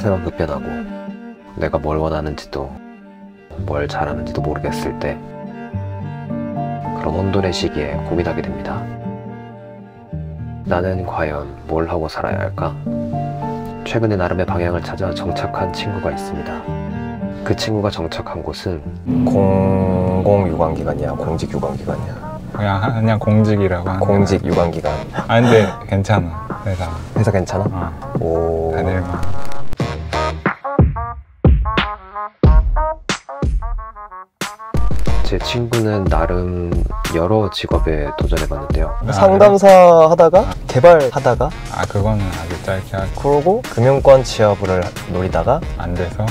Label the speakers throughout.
Speaker 1: 처세가 급변하고 내가 뭘 원하는지도 뭘 잘하는지도 모르겠을 때 그런 혼돈의 시기에 고민하게 됩니다. 나는 과연 뭘 하고 살아야 할까? 최근에 나름의 방향을 찾아 정착한 친구가 있습니다. 그 친구가 정착한 곳은 공공유관기관이야, 공직유관기관이야?
Speaker 2: 그냥 공직이라고 하는
Speaker 1: 공직유관기관.
Speaker 2: 아 근데 괜찮아.
Speaker 1: 회사 괜찮아? 오.
Speaker 2: 다닐만.
Speaker 1: 제 친구는 나름 여러 직업에 도전해봤는데요.
Speaker 3: 상담사 하다가 개발하다가
Speaker 2: 그거는 아주 짧게 하고
Speaker 3: 그러고 금융권 취업을 노리다가
Speaker 2: 안 돼서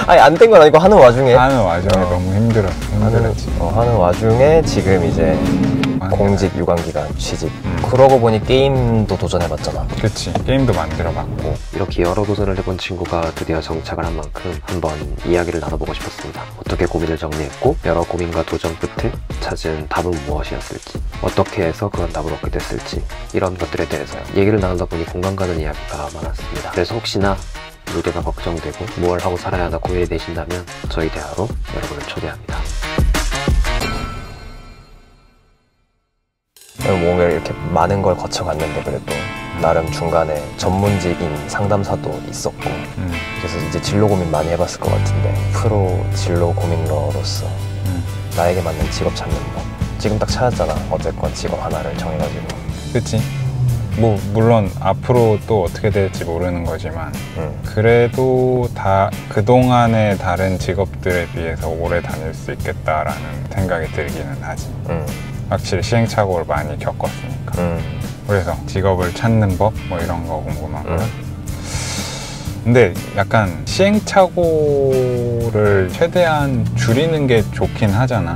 Speaker 3: 아니 안 된 건 아니고 하는 와중에
Speaker 2: 너무 힘들었지.
Speaker 3: 하는 와중에 지금 이제 공직 유관기관 취직. 그러고 보니 게임도 도전해봤잖아.
Speaker 2: 그치, 게임도 만들어봤고.
Speaker 1: 이렇게 여러 도전을 해본 친구가 드디어 정착을 한 만큼 한번 이야기를 나눠보고 싶었습니다. 어떻게 고민을 정리했고 여러 고민과 도전 끝에 찾은 답은 무엇이었을지, 어떻게 해서 그런 답을 얻게 됐을지, 이런 것들에 대해서 얘기를 나누다 보니 공감 가는 이야기가 많았습니다. 그래서 혹시나 미래가 걱정되고 무엇을 하고 살아야 하나 고민이 되신다면 저희 대화로 여러분을 초대합니다.
Speaker 3: 뭔가 이렇게 많은 걸 거쳐갔는데 그래도 나름 중간에 전문직인 상담사도 있었고 그래서 이제 진로 고민 많이 해봤을 것 같은데 프로 진로 고민러로서 나에게 맞는 직업 찾는 법 지금 딱 찾았잖아. 어쨌건 직업 하나를 정해가지고.
Speaker 2: 그치. 뭐 물론 앞으로 또 어떻게 될지 모르는 거지만 그래도 다 그동안의 다른 직업들에 비해서 오래 다닐 수 있겠다라는 생각이 들기는 하지. 확실히 시행착오를 많이 겪었으니까. 그래서 직업을 찾는 법 뭐 이런 거 궁금하고요. 근데 약간 시행착오를 최대한 줄이는 게 좋긴 하잖아.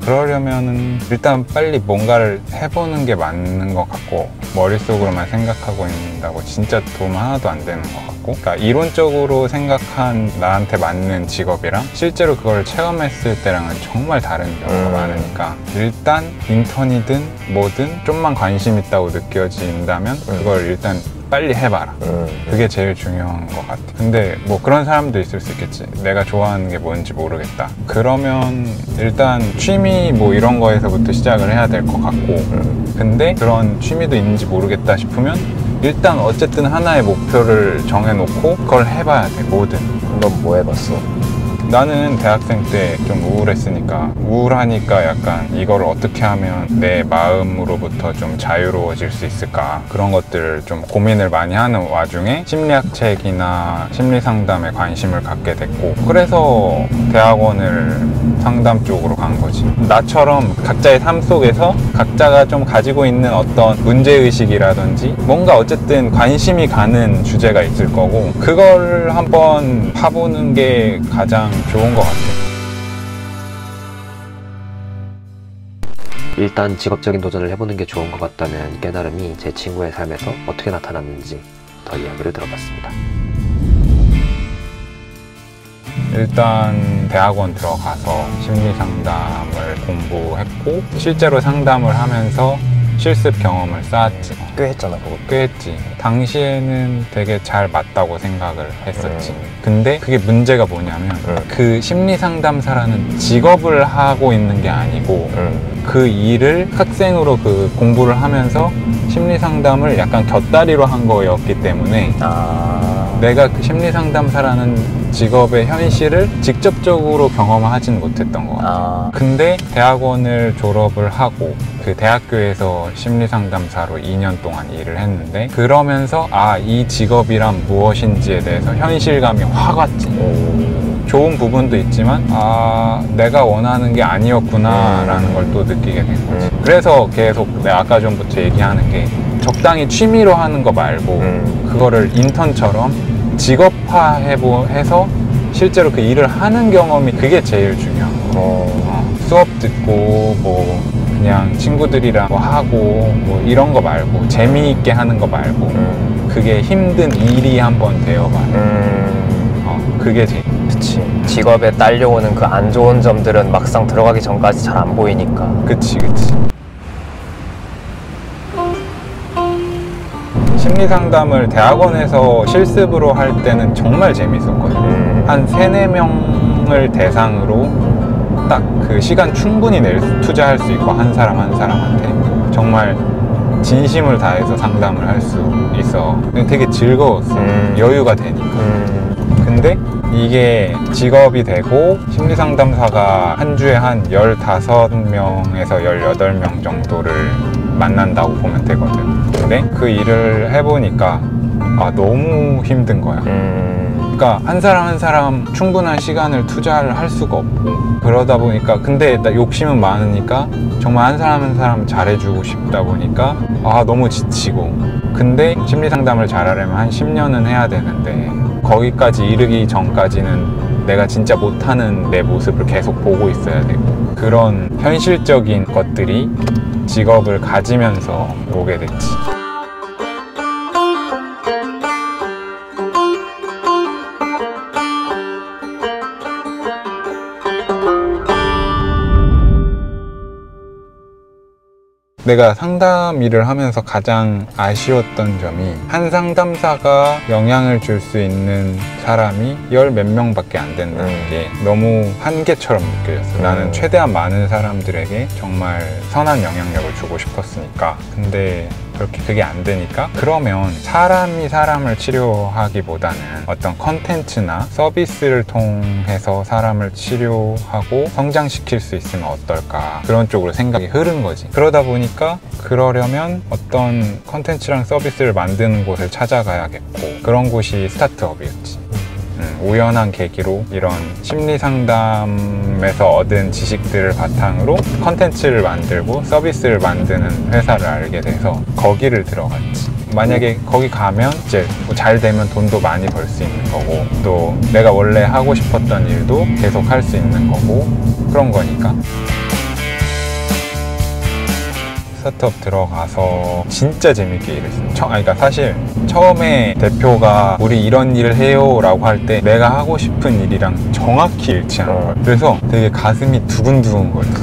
Speaker 2: 그러려면은 일단 빨리 뭔가를 해보는 게 맞는 것 같고, 머릿속으로만 생각하고 있는다고 진짜 도움 하나도 안 되는 것 같고, 그러니까 이론적으로 생각한 나한테 맞는 직업이랑 실제로 그걸 체험했을 때랑은 정말 다른 경우가 많으니까 일단 인턴이든 뭐든 좀만 관심 있다고 느껴진다면 그걸 일단 빨리 해봐라. 그게 제일 중요한 것 같아. 근데 뭐 그런 사람도 있을 수 있겠지. 내가 좋아하는 게 뭔지 모르겠다. 그러면 일단 취미 뭐 이런 거에서부터 시작을 해야 될 것 같고, 근데 그런 취미도 있는지 모르겠다 싶으면 일단 어쨌든 하나의 목표를 정해놓고 그걸 해봐야 돼. 뭐든.
Speaker 3: 넌 뭐 해봤어?
Speaker 2: 나는 대학생 때 좀 우울하니까 약간 이걸 어떻게 하면 내 마음으로부터 좀 자유로워질 수 있을까, 그런 것들을 좀 고민을 많이 하는 와중에 심리학 책이나 심리상담에 관심을 갖게 됐고, 그래서 대학원을 상담 쪽으로 간 거지. 나처럼 각자의 삶 속에서 각자가 좀 가지고 있는 어떤 문제의식이라든지 뭔가 어쨌든 관심이 가는 주제가 있을 거고, 그걸 한번 파보는 게 가장 좋은 것 같아.
Speaker 1: 일단 직업적인 도전을 해보는 게 좋은 것 같다는 깨달음이 제 친구의 삶에서 어떻게 나타났는지 더 이야기를 들어봤습니다.
Speaker 2: 일단 대학원 들어가서 심리상담을 공부했고, 실제로 상담을 하면서 실습 경험을 쌓았지.
Speaker 3: 꽤 했잖아, 그거.
Speaker 2: 꽤 했지. 당시에는 되게 잘 맞다고 생각을 했었지. 근데 그게 문제가 뭐냐면 그 심리상담사라는 직업을 하고 있는 게 아니고 그 일을 학생으로 그 공부를 하면서 심리상담을 약간 곁다리로 한 거였기 때문에 내가 그 심리상담사라는 직업의 현실을 직접적으로 경험하진 못했던 것 같아요. 근데 대학원을 졸업을 하고 그 대학교에서 심리상담사로 2년 동안 일을 했는데, 그러면서 이 직업이란 무엇인지에 대해서 현실감이 확 왔지. 좋은 부분도 있지만 내가 원하는 게 아니었구나 라는 걸 또 느끼게 된 거지. 그래서 계속 내가 아까 전부터 얘기하는 게 적당히 취미로 하는 거 말고 그거를 인턴처럼 직업화해서 실제로 그 일을 하는 경험이, 그게 제일 중요한 거. 수업 듣고 뭐 그냥 친구들이랑 뭐 하고 뭐 이런 거 말고, 재미있게 하는 거 말고 그게 힘든 일이 한번 되어봐. 그게 제일.
Speaker 3: 그치. 직업에 딸려오는 그 안 좋은 점들은 막상 들어가기 전까지 잘 안 보이니까.
Speaker 2: 그치. 심리 상담을 대학원에서 실습으로 할 때는 정말 재밌었거든요. 한 3-4명을 대상으로 딱 그 시간 충분히 투자할 수 있고, 한 사람 한 사람한테 정말 진심을 다해서 상담을 할 수 있어. 되게 즐거웠어. 여유가 되니까. 근데 이게 직업이 되고 심리상담사가 한 주에 한 15명에서 18명 정도를 만난다고 보면 되거든. 근데 그 일을 해보니까 너무 힘든 거야. 그러니까 한 사람 한 사람 충분한 시간을 투자를 할 수가 없고, 그러다 보니까, 근데 나 욕심은 많으니까 정말 한 사람 한 사람 잘해주고 싶다 보니까 너무 지치고. 근데 심리상담을 잘하려면 한 10년은 해야 되는데, 거기까지 이르기 전까지는 내가 진짜 못하는 내 모습을 계속 보고 있어야 되고, 그런 현실적인 것들이 직업을 가지면서 오게 됐지. 내가 상담 일을 하면서 가장 아쉬웠던 점이, 한 상담사가 영향을 줄 수 있는 사람이 10몇 명밖에 안 된다는 게 너무 한계처럼 느껴졌어. 나는 최대한 많은 사람들에게 정말 선한 영향력을 주고 싶었으니까. 근데 그게 안 되니까, 그러면 사람이 사람을 치료하기보다는 어떤 컨텐츠나 서비스를 통해서 사람을 치료하고 성장시킬 수 있으면 어떨까, 그런 쪽으로 생각이 흐른 거지. 그러다 보니까 그러려면 어떤 컨텐츠랑 서비스를 만드는 곳을 찾아가야겠고, 그런 곳이 스타트업이었지. 우연한 계기로 이런 심리 상담에서 얻은 지식들을 바탕으로 컨텐츠를 만들고 서비스를 만드는 회사를 알게 돼서 거기를 들어갔지. 만약에 거기 가면 이제 잘 되면 돈도 많이 벌 수 있는 거고, 또 내가 원래 하고 싶었던 일도 계속 할 수 있는 거고, 그런 거니까. 스타트업 들어가서 진짜 재밌게 일했어요. 그러니까 사실 처음에 대표가 우리 이런 일을 해요 라고 할 때 내가 하고 싶은 일이랑 정확히 일치하는 거예요. 그래서 되게 가슴이 두근두근 거렸어.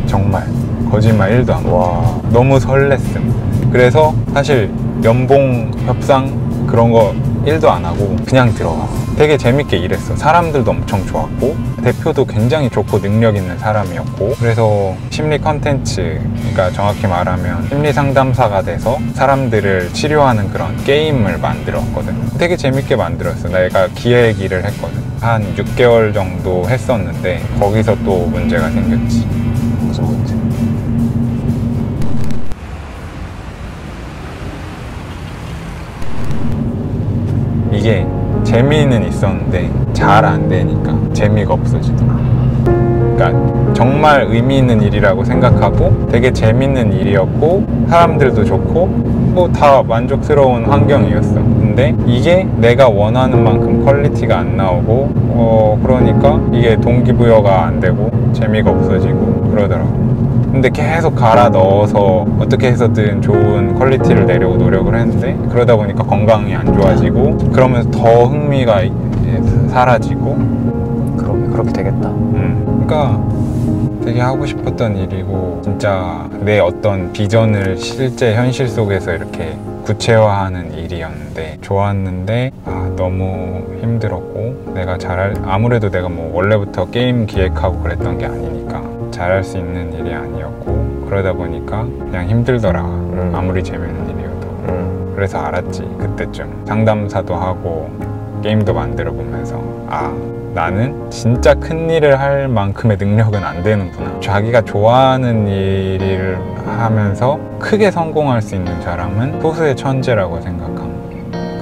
Speaker 2: 정말 거짓말 1도 안 하고 너무 설렜음. 그래서 사실 연봉 협상 그런 거 1도 안 하고 그냥 들어갔어. 되게 재밌게 일했어. 사람들도 엄청 좋았고, 대표도 굉장히 좋고 능력 있는 사람이었고, 그래서 심리 컨텐츠, 그러니까 정확히 말하면 심리 상담사가 돼서 사람들을 치료하는 그런 게임을 만들었거든. 되게 재밌게 만들었어. 내가 기획 일을 했거든. 한 6개월 정도 했었는데 거기서 또 문제가 생겼지.
Speaker 3: 무슨 문제?
Speaker 2: 이게 재미는 있었는데 잘 안 되니까 재미가 없어지더라. 그러니까 정말 의미 있는 일이라고 생각하고 되게 재밌는 일이었고 사람들도 좋고 뭐 다 만족스러운 환경이었어. 근데 이게 내가 원하는 만큼 퀄리티가 안 나오고 그러니까 이게 동기부여가 안 되고 재미가 없어지고 그러더라고. 근데 계속 갈아 넣어서 어떻게 해서든 좋은 퀄리티를 내려고 노력을 했는데 그러다 보니까 건강이 안 좋아지고 그러면서 더 흥미가 사라지고
Speaker 3: 그렇게 되겠다.
Speaker 2: 그러니까 되게 하고 싶었던 일이고 진짜 내 어떤 비전을 실제 현실 속에서 이렇게 구체화하는 일이었는데 좋았는데 너무 힘들었고 아무래도 내가 뭐 원래부터 게임 기획하고 그랬던 게 아니니까 잘할 수 있는 일이 아니었고 그러다 보니까 그냥 힘들더라. 아무리 재밌는 일이어도. 그래서 알았지 그때쯤. 상담사도 하고 게임도 만들어 보면서 나는 진짜 큰 일을 할 만큼의 능력은 안 되는구나. 자기가 좋아하는 일을 하면서 크게 성공할 수 있는 사람은 소수의 천재라고 생각합니다.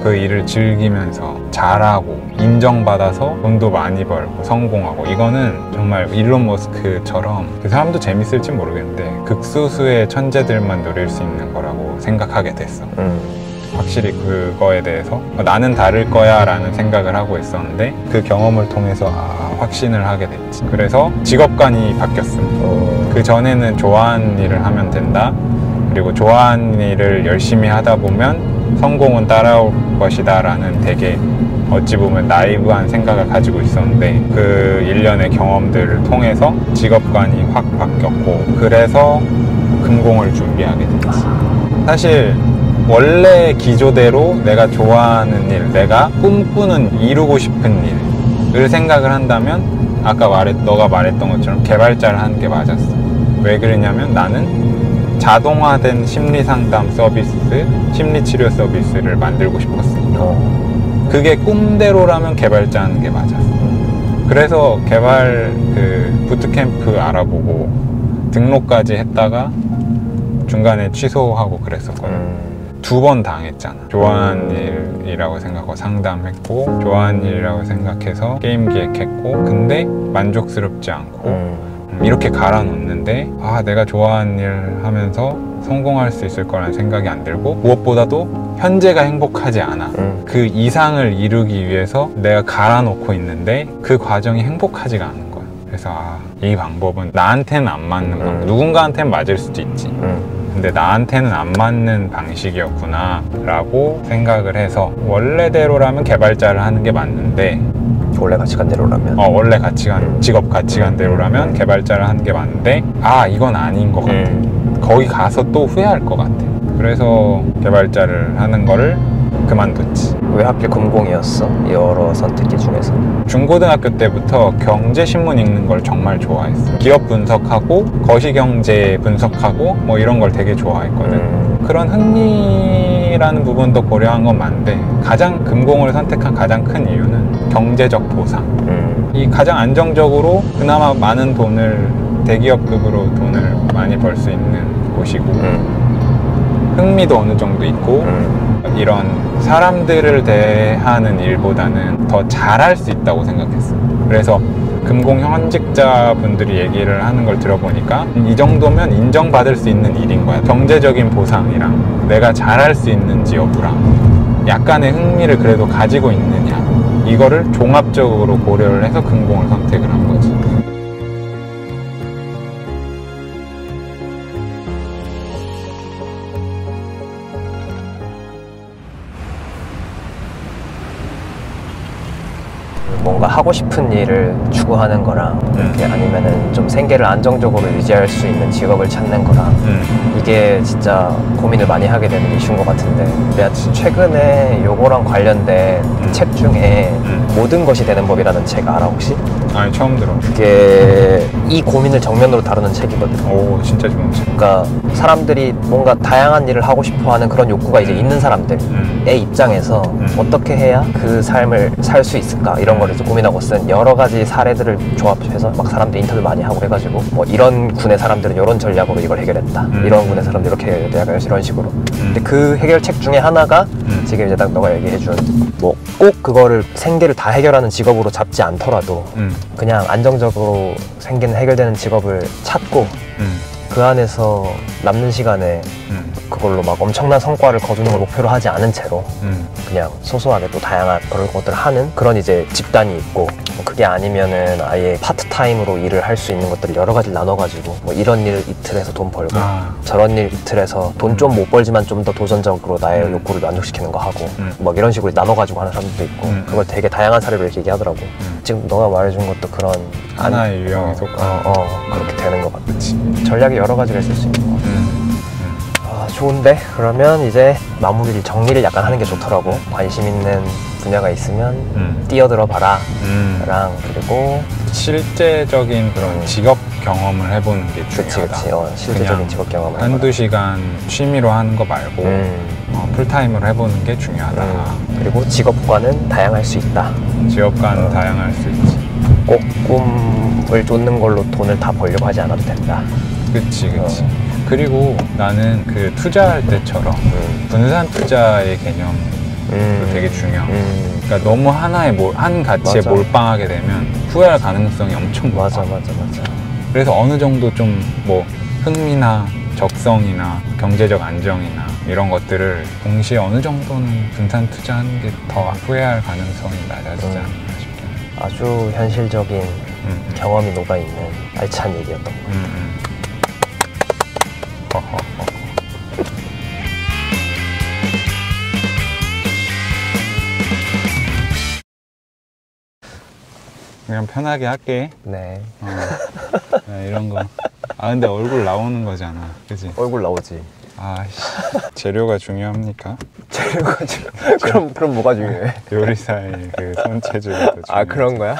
Speaker 2: 그 일을 즐기면서 잘하고 인정받아서 돈도 많이 벌고 성공하고, 이거는 정말 일론 머스크처럼 그 사람도 재밌을지 모르겠는데 극소수의 천재들만 노릴 수 있는 거라고 생각하게 됐어. 확실히 그거에 대해서 나는 다를 거야 라는 생각을 하고 있었는데 그 경험을 통해서 확신을 하게 됐지. 그래서 직업관이 바뀌었어. 그 전에는 좋아하는 일을 하면 된다, 그리고 좋아하는 일을 열심히 하다 보면 성공은 따라올 것이다 라는 되게 어찌 보면 나이브한 생각을 가지고 있었는데 그 1년의 경험들을 통해서 직업관이 확 바뀌었고, 그래서 금공을 준비하게 됐지. 사실 원래 기조대로 내가 좋아하는 일, 내가 꿈꾸는 이루고 싶은 일을 생각을 한다면 아까 너가 말했던 것처럼 개발자를 하는 게 맞았어. 왜 그러냐면 나는 자동화된 심리상담 서비스, 심리치료 서비스를 만들고 싶었으니까. 그게 꿈대로라면 개발자 하는 게 맞았어. 그래서 개발 부트캠프 알아보고 등록까지 했다가 중간에 취소하고 그랬었거든. 2번 당했잖아. 좋아하는 일이라고 생각하고 상담했고 좋아하는 일이라고 생각해서 게임 기획했고 근데 만족스럽지 않고 이렇게 갈아놓는데 내가 좋아하는 일 하면서 성공할 수 있을 거라는 생각이 안 들고 무엇보다도 현재가 행복하지 않아. 그 이상을 이루기 위해서 내가 갈아놓고 있는데 그 과정이 행복하지가 않은 거야. 그래서 이 방법은 나한테는 안 맞는 방법. 누군가한테는 맞을 수도 있지. 근데 나한테는 안 맞는 방식이었구나 라고 생각을 해서 원래대로라면 개발자를 하는 게 맞는데
Speaker 3: 원래 가치관대로라면
Speaker 2: 원래 가치관, 직업 가치관대로라면 개발자를 하는 게 맞는데 이건 아닌 것 같아. 거기 가서 또 후회할 것 같아. 그래서 개발자를 하는 거를 그만뒀지.
Speaker 3: 왜 하필 금공이었어? 여러 선택지 중에서.
Speaker 2: 중고등학교 때부터 경제신문 읽는 걸 정말 좋아했어. 기업 분석하고 거시경제 분석하고 뭐 이런 걸 되게 좋아했거든. 그런 흥미라는 부분도 고려한 건 맞는데 가장 금공을 선택한 가장 큰 이유는 경제적 보상. 이 가장 안정적으로 그나마 많은 돈을 대기업급으로 돈을 많이 벌 수 있는 곳이고 흥미도 어느 정도 있고 이런 사람들을 대하는 일보다는 더 잘할 수 있다고 생각했어. 그래서 금공 현직자분들이 얘기를 하는 걸 들어보니까 이 정도면 인정받을 수 있는 일인 거야. 경제적인 보상이랑 내가 잘할 수 있는지 여부랑 약간의 흥미를 그래도 가지고 있느냐, 이거를 종합적으로 고려를 해서 금공을 선택을 한 거지.
Speaker 3: 뭔가 하고 싶은 일을 추구하는 거랑 이렇게 아니면은 좀 생계를 안정적으로 유지할 수 있는 직업을 찾는 거랑 이게 진짜 고민을 많이 하게 되는 이슈인 것 같은데, 내가 최근에 요거랑 관련된 책 중에 모든 것이 되는 법이라는 책 알아 혹시?
Speaker 2: 아니, 처음 들어.
Speaker 3: 그게 이 고민을 정면으로 다루는 책이거든.
Speaker 2: 오, 진짜 좋은 책.
Speaker 3: 그러니까 사람들이 뭔가 다양한 일을 하고 싶어하는 그런 욕구가 이제 있는 사람들의 입장에서 어떻게 해야 그 삶을 살 수 있을까, 이런 거를 이제 고민하고 쓴 여러 가지 사례들을 조합해서 막 사람들 인터뷰 많이 하고 해가지고 뭐 이런 군의 사람들은 이런 전략으로 이걸 해결했다, 이런 군의 사람들 이렇게 해결했다, 이런 식으로. 근데 그 해결책 중에 하나가 지금 이제 딱 너가 얘기해준 뭐 꼭 그거를 생계를 다 해결하는 직업으로 잡지 않더라도 그냥 안정적으로 생계는 해결되는 직업을 찾고 그 안에서 남는 시간에 그걸로 막 엄청난 성과를 거두는 걸 목표로 하지 않은 채로 그냥 소소하게 또 다양한 그런 것들을 하는 그런 이제 집단이 있고, 뭐 그게 아니면은 아예 파트타임으로 일을 할 수 있는 것들을 여러 가지를 나눠가지고 뭐 이런 일 이틀에서 돈 벌고 저런 일 이틀에서 돈 좀 못 벌지만 좀 더 도전적으로 나의 욕구를 만족시키는 거 하고 뭐 이런 식으로 나눠가지고 하는 사람들도 있고, 그걸 되게 다양한 사례로 이렇게 얘기하더라고. 지금 너가 말해준 것도 그런
Speaker 2: 하나의 유형에 속한
Speaker 3: 그렇게 되는 것 같지. 전략이 여러 가지가 있을 수 있는 것 같아. 좋은데? 그러면 이제 마무리를, 정리를 약간 하는 게 좋더라고. 관심 있는 분야가 있으면 뛰어들어 봐라 랑, 그리고
Speaker 2: 실제적인 그런 직업 경험을 해보는 게 중요하다.
Speaker 3: 그치. 실제적인 직업 경험을
Speaker 2: 한두 시간 취미로 하는 거 말고 풀타임으로 해보는 게 중요하다.
Speaker 3: 그리고 직업과는 다양할 수 있다.
Speaker 2: 직업과는 다양할 수 있지.
Speaker 3: 꼭 꿈을 쫓는 걸로 돈을 다 벌려고 하지 않아도 된다.
Speaker 2: 그치. 그리고 나는 그 투자할 때처럼 분산 투자의 개념도 되게 중요하고, 그러니까 너무 한 가치에 몰빵하게 되면 후회할 가능성이 엄청 높아.
Speaker 3: 맞아.
Speaker 2: 그래서 어느 정도 좀 뭐 흥미나 적성이나 경제적 안정이나 이런 것들을 동시에 어느 정도는 분산 투자하는 게 더 후회할 가능성이 낮아지지 않나 싶긴 해.
Speaker 3: 아주 현실적인 경험이 녹아있는 알찬 얘기였던 것 같아요.
Speaker 2: 그냥 편하게 할게.
Speaker 3: 네.
Speaker 2: 이런 거. 근데 얼굴 나오는 거잖아, 그치?
Speaker 3: 얼굴 나오지.
Speaker 2: 아씨, 재료가 중요합니까?
Speaker 3: 재료가 그럼 뭐가 중요해?
Speaker 2: 요리사의 그 손재주가 더 중요하지.
Speaker 3: 아 그런 거야?